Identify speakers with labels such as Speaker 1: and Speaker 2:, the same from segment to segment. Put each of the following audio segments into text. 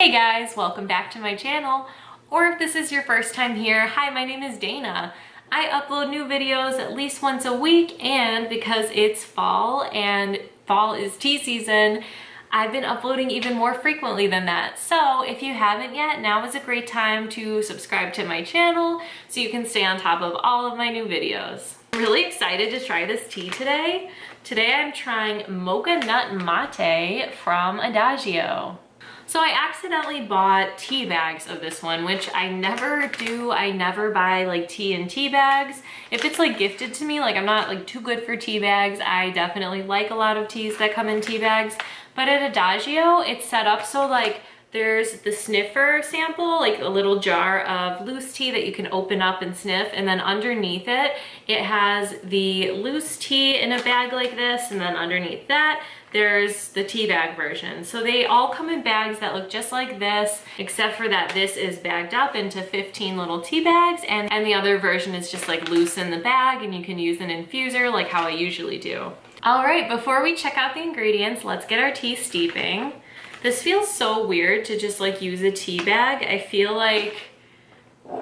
Speaker 1: Hey guys, welcome back to my channel. Or if this is your first time here, hi, my name is Dana. I upload new videos at least once a week, and because it's fall and fall is tea season, I've been uploading even more frequently than that. So if you haven't yet, now is a great time to subscribe to my channel so you can stay on top of all of my new videos. I'm really excited to try this tea today. Today I'm trying Mocha Nut Mate from Adagio. So I accidentally bought tea bags of this one, which I never do. I never buy like tea in tea bags. If it's like gifted to me, like I'm not like too good for tea bags. I definitely like a lot of teas that come in tea bags. But at Adagio, it's set up so like there's the sniffer sample, like a little jar of loose tea that you can open up and sniff, and then underneath it, it has the loose tea in a bag like this, and then underneath that, there's the tea bag version. So they all come in bags that look just like this, except for that this is bagged up into 15 little tea bags, and the other version is just like loose in the bag, and you can use an infuser like how I usually do. All right, before we check out the ingredients, let's get our tea steeping. This feels so weird to just like use a tea bag. I feel like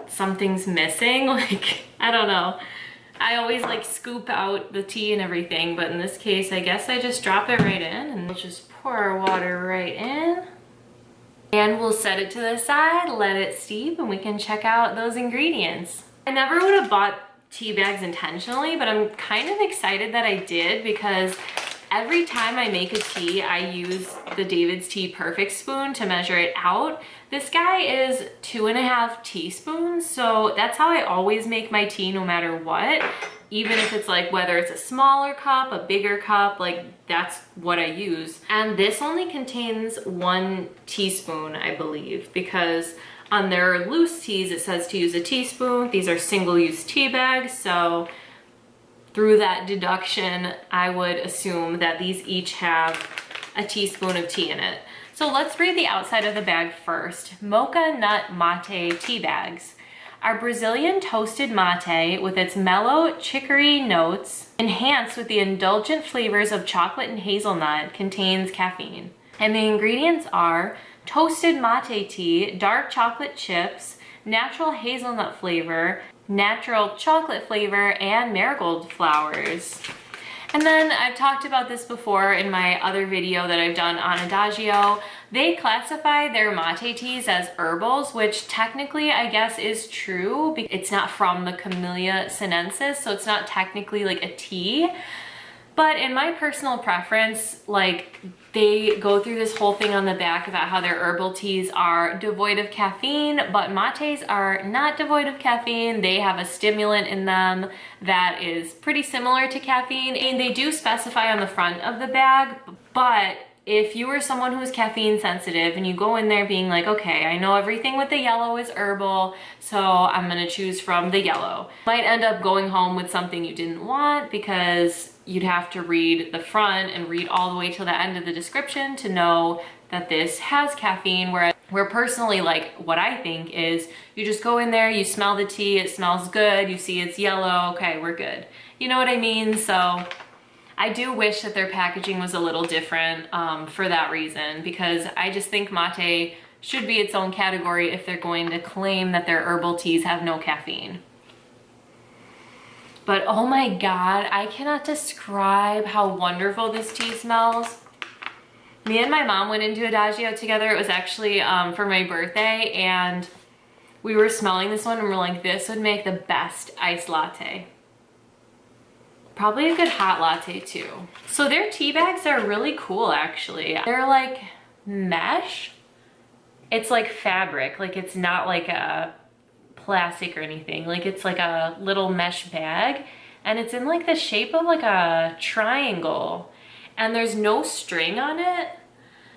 Speaker 1: something's missing. Like, I don't know. I always like scoop out the tea and everything, but in this case, I guess I just drop it right in and we'll just pour our water right in. And we'll set it to the side, let it steep, and we can check out those ingredients. I never would have bought tea bags intentionally, but I'm kind of excited that I did because every time I make a tea, I use the David's Tea Perfect spoon to measure it out. This guy is 2.5 teaspoons, so that's how I always make my tea no matter what. Even if it's like, whether it's a smaller cup, a bigger cup, like that's what I use. And this only contains 1 teaspoon, I believe, because on their loose teas, it says to use a teaspoon. These are single-use tea bags, so through that deduction, I would assume that these each have a teaspoon of tea in it. So let's read the outside of the bag first. Mocha Nut Mate tea bags. Our Brazilian toasted mate with its mellow chicory notes, enhanced with the indulgent flavors of chocolate and hazelnut, contains caffeine. And the ingredients are toasted mate tea, dark chocolate chips, natural hazelnut flavor, natural chocolate flavor, and marigold flowers. And then I've talked about this before in my other video that I've done on Adagio. They classify their mate teas as herbals, which technically I guess is true. It's not from the Camellia sinensis, so it's not technically like a tea. But in my personal preference, like they go through this whole thing on the back about how their herbal teas are devoid of caffeine, but mates are not devoid of caffeine. They have a stimulant in them that is pretty similar to caffeine. And they do specify on the front of the bag, but if you are someone who is caffeine sensitive and you go in there being like, okay, I know everything with the yellow is herbal, so I'm gonna choose from the yellow, might end up going home with something you didn't want because you'd have to read the front and read all the way till the end of the description to know that this has caffeine, where personally, like what I think is you just go in there, you smell the tea, it smells good, you see it's yellow, okay, we're good. You know what I mean? So I do wish that their packaging was a little different for that reason, because I just think mate should be its own category if they're going to claim that their herbal teas have no caffeine. But oh my God, I cannot describe how wonderful this tea smells. Me and my mom went into Adagio together. It was actually for my birthday, and we were smelling this one and we're like, this would make the best iced latte. Probably a good hot latte too. So their tea bags are really cool actually. They're like mesh. It's like fabric, like it's not like a plastic or anything. Like it's like a little mesh bag, and it's in like the shape of like a triangle, and there's no string on it.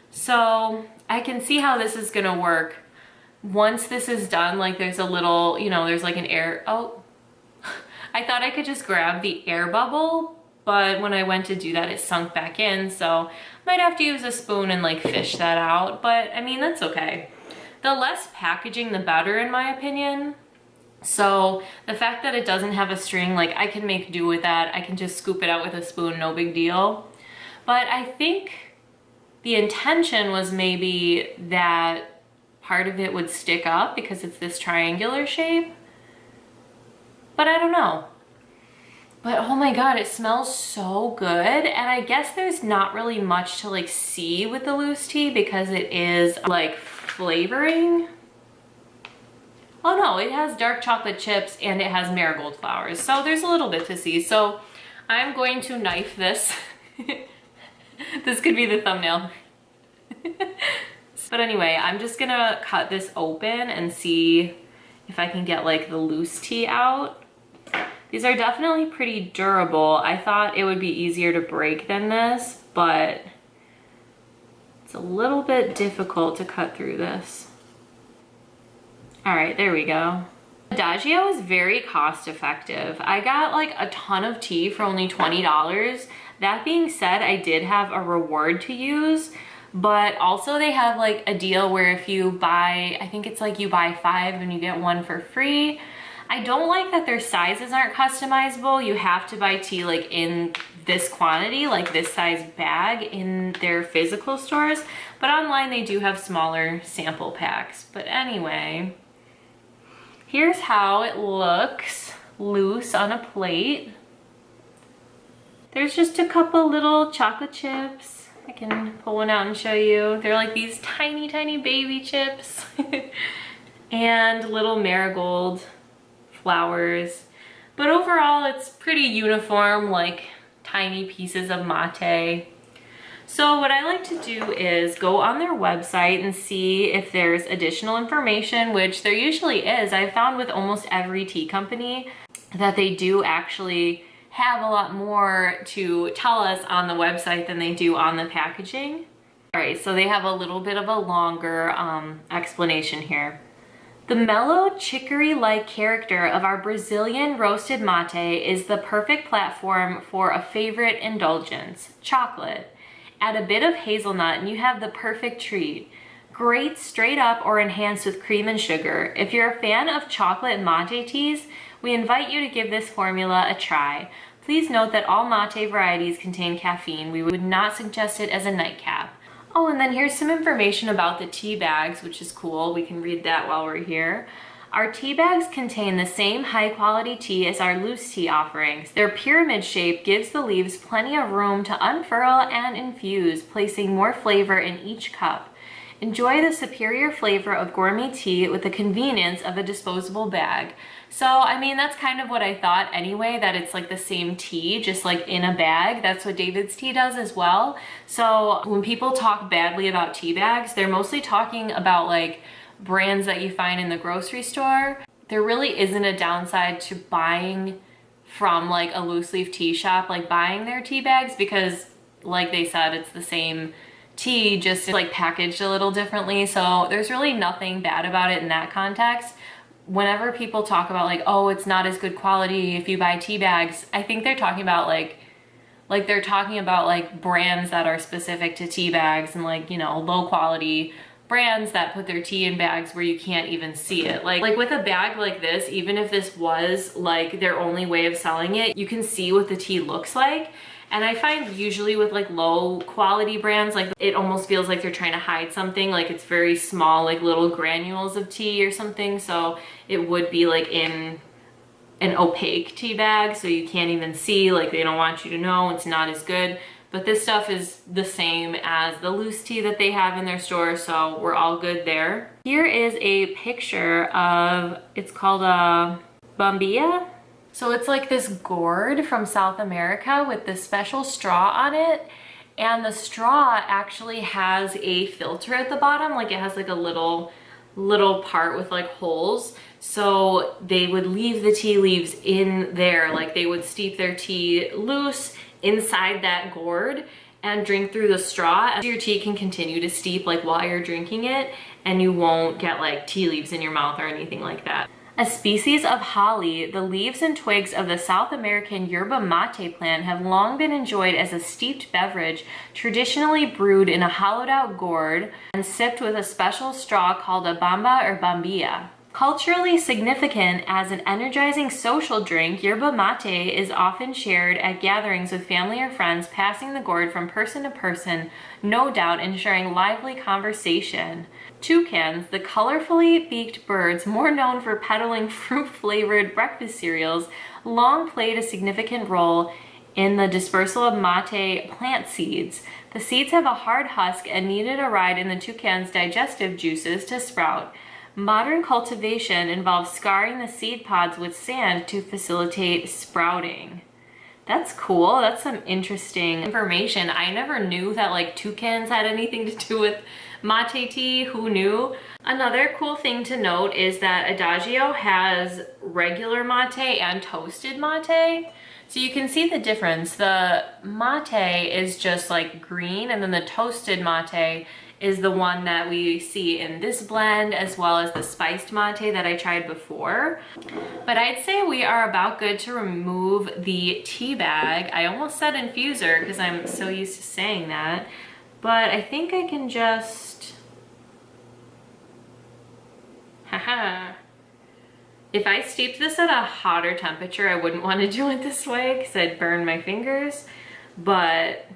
Speaker 1: So I can see how this is gonna work. Once this is done, like there's a little, you know, there's like an air, oh, I thought I could just grab the air bubble, but when I went to do that, it sunk back in. So might have to use a spoon and like fish that out, but I mean, that's okay. The less packaging, the better in my opinion. So the fact that it doesn't have a string, like I can make do with that. I can just scoop it out with a spoon, no big deal. But I think the intention was maybe that part of it would stick up because it's this triangular shape. But I don't know. But oh my God, it smells so good. And I guess there's not really much to like see with the loose tea because it is like flavoring. Oh no, it has dark chocolate chips and it has marigold flowers. So there's a little bit to see. So I'm going to knife this. This could be the thumbnail. But anyway, I'm just gonna cut this open and see if I can get like the loose tea out. These are definitely pretty durable. I thought it would be easier to break than this, but it's a little bit difficult to cut through this. All right, there we go. Adagio is very cost effective. I got like a ton of tea for only $20. That being said, I did have a reward to use, but also they have like a deal where if you buy, I think it's like you buy 5 and you get 1 for free. I don't like that their sizes aren't customizable. You have to buy tea like in this quantity, like this size bag in their physical stores, but online they do have smaller sample packs. But anyway, here's how it looks loose on a plate. There's just a couple little chocolate chips. I can pull one out and show you. They're like these tiny, tiny baby chips. And little marigold flowers. But overall, it's pretty uniform, like tiny pieces of mate. So what I like to do is go on their website and see if there's additional information, which there usually is. I've found with almost every tea company that they do actually have a lot more to tell us on the website than they do on the packaging. All right, so they have a little bit of a longer explanation here. The mellow chicory-like character of our Brazilian roasted mate is the perfect platform for a favorite indulgence, chocolate. Add a bit of hazelnut and you have the perfect treat. Great straight up or enhanced with cream and sugar. If you're a fan of chocolate mate teas, we invite you to give this formula a try. Please note that all mate varieties contain caffeine. We would not suggest it as a nightcap. Oh, and then here's some information about the tea bags, which is cool. We can read that while we're here. Our tea bags contain the same high quality tea as our loose tea offerings. Their pyramid shape gives the leaves plenty of room to unfurl and infuse, placing more flavor in each cup. Enjoy the superior flavor of gourmet tea with the convenience of a disposable bag. So, I mean, that's kind of what I thought anyway, that it's like the same tea, just like in a bag. That's what David's Tea does as well. So when people talk badly about tea bags, they're mostly talking about like brands that you find in the grocery store. There really isn't a downside to buying from like a loose leaf tea shop, like buying their tea bags, because like they said, it's the same tea, just like packaged a little differently. So there's really nothing bad about it in that context. Whenever people talk about like, oh, it's not as good quality if you buy tea bags, I think they're talking about like they're talking about like brands that are specific to tea bags and like, you know, low quality brands that put their tea in bags where you can't even see it. Like with a bag like this, even if this was like their only way of selling it, you can see what the tea looks like. And I find usually with like low quality brands, like it almost feels like they're trying to hide something, like it's very small, like little granules of tea or something. So it would be like in an opaque tea bag, so you can't even see, like they don't want you to know, it's not as good. But this stuff is the same as the loose tea that they have in their store, so we're all good there. Here is a picture of, it's called a bombilla. So it's like this gourd from South America with this special straw on it. And the straw actually has a filter at the bottom, like it has like a little part with like holes. So they would leave the tea leaves in there, like they would steep their tea loose inside that gourd and drink through the straw. Your tea can continue to steep like while you're drinking it, and you won't get like tea leaves in your mouth or anything like that. A species of holly, the leaves and twigs of the South American Yerba Mate plant have long been enjoyed as a steeped beverage, traditionally brewed in a hollowed out gourd and sipped with a special straw called a bamba or bombilla. Culturally significant as an energizing social drink, yerba mate is often shared at gatherings with family or friends, passing the gourd from person to person, no doubt ensuring lively conversation. Toucans, the colorfully beaked birds more known for peddling fruit-flavored breakfast cereals, long played a significant role in the dispersal of mate plant seeds. The seeds have a hard husk and needed a ride in the toucan's digestive juices to sprout. Modern cultivation involves scarring the seed pods with sand to facilitate sprouting. That's cool. That's some interesting information. I never knew that like toucans had anything to do with mate tea. Who knew? Another cool thing to note is that Adagio has regular mate and toasted mate. So you can see the difference. The mate is just like green, and then the toasted mate is the one that we see in this blend, as well as the spiced mate that I tried before. But I'd say we are about good to remove the tea bag. I almost said infuser because I'm so used to saying that, but I think I can just, haha. If I steeped this at a hotter temperature, I wouldn't want to do it this way because I'd burn my fingers, but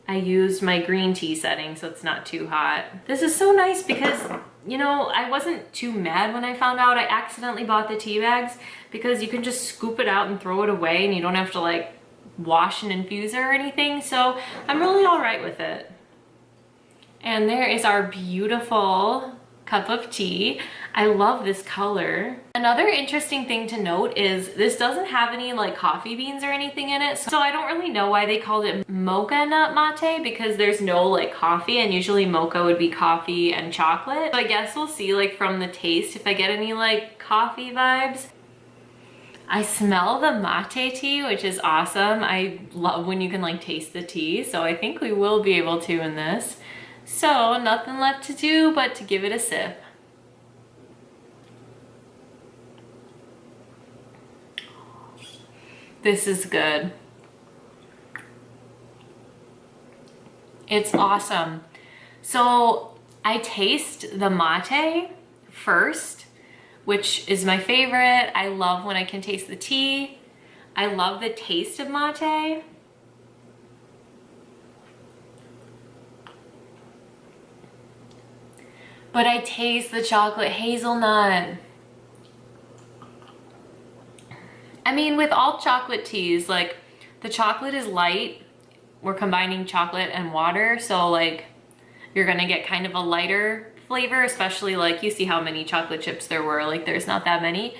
Speaker 1: I used my green tea setting so it's not too hot. This is so nice because, you know, I wasn't too mad when I found out I accidentally bought the tea bags, because you can just scoop it out and throw it away and you don't have to like wash an infuser or anything. So I'm really all right with it. And there is our beautiful cup of tea. I love this color. Another interesting thing to note is this doesn't have any like coffee beans or anything in it. So I don't really know why they called it mocha nut mate, because there's no like coffee, and usually mocha would be coffee and chocolate. So I guess we'll see like from the taste if I get any like coffee vibes. I smell the mate tea, which is awesome. I love when you can like taste the tea. So I think we will be able to in this. So nothing left to do but to give it a sip. This is good. It's awesome. So I taste the mate first, which is my favorite. I love when I can taste the tea. I love the taste of mate. But I taste the chocolate hazelnut. I mean, with all chocolate teas, like the chocolate is light. We're combining chocolate and water, so like you're gonna get kind of a lighter flavor, especially like you see how many chocolate chips there were, like there's not that many.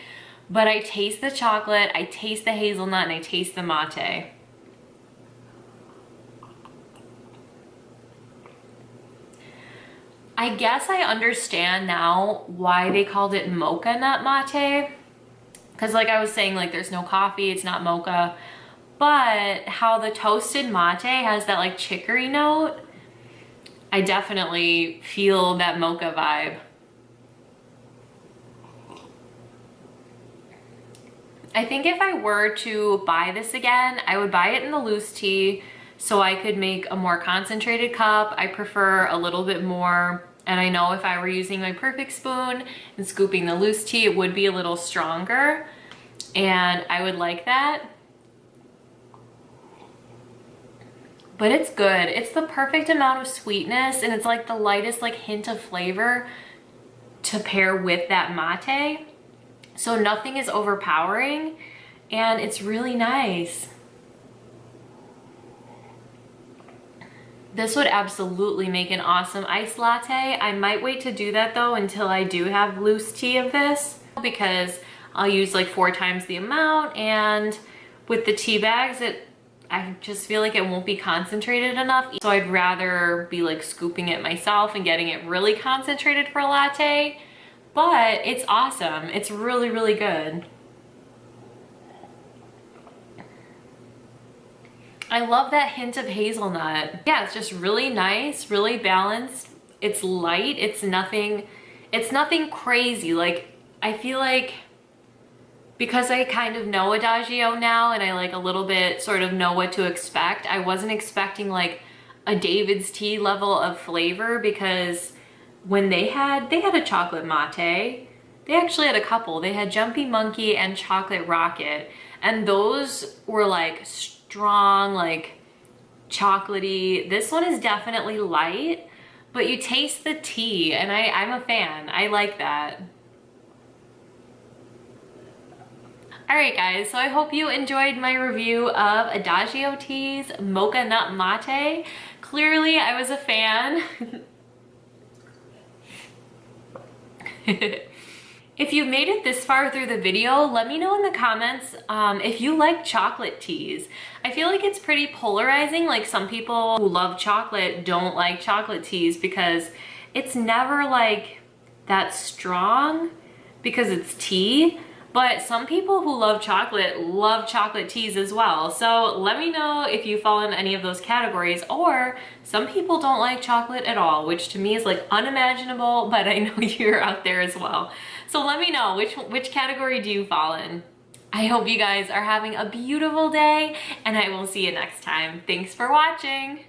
Speaker 1: But I taste the chocolate, I taste the hazelnut, and I taste the mate. I guess I understand now why they called it mocha nut mate. Because like I was saying, like there's no coffee, it's not mocha. But how the toasted mate has that like chicory note, I definitely feel that mocha vibe. I think if I were to buy this again, I would buy it in the loose tea so I could make a more concentrated cup. I prefer a little bit more, and I know if I were using my perfect spoon and scooping the loose tea, it would be a little stronger, and I would like that. But it's good. It's the perfect amount of sweetness, and it's like the lightest like hint of flavor to pair with that mate. So nothing is overpowering, and it's really nice. This would absolutely make an awesome iced latte. I might wait to do that though until I do have loose tea of this, because I'll use like 4 times the amount, and with the tea bags, I just feel like it won't be concentrated enough. So I'd rather be like scooping it myself and getting it really concentrated for a latte. But it's awesome. It's really, really good. I love that hint of hazelnut. Yeah, it's just really nice, really balanced. It's light, it's nothing crazy. Like, I feel like because I kind of know Adagio now and I like a little bit sort of know what to expect, I wasn't expecting like a David's tea level of flavor, because when they had a chocolate mate, They actually had a couple. They had Jumpy Monkey and Chocolate Rocket, and those were like strong, like chocolatey. This one is definitely light, but you taste the tea, and I'm a fan. I like that. Alright guys, so I hope you enjoyed my review of Adagio Tea's Mocha Nut Mate. Clearly I was a fan. If you made it this far through the video, let me know in the comments if you like chocolate teas. I feel like it's pretty polarizing. Like some people who love chocolate don't like chocolate teas because it's never like that strong because it's tea. But some people who love chocolate teas as well. So let me know if you fall in any of those categories, or some people don't like chocolate at all, which to me is like unimaginable, but I know you're out there as well. So let me know, which category do you fall in? I hope you guys are having a beautiful day, and I will see you next time. Thanks for watching.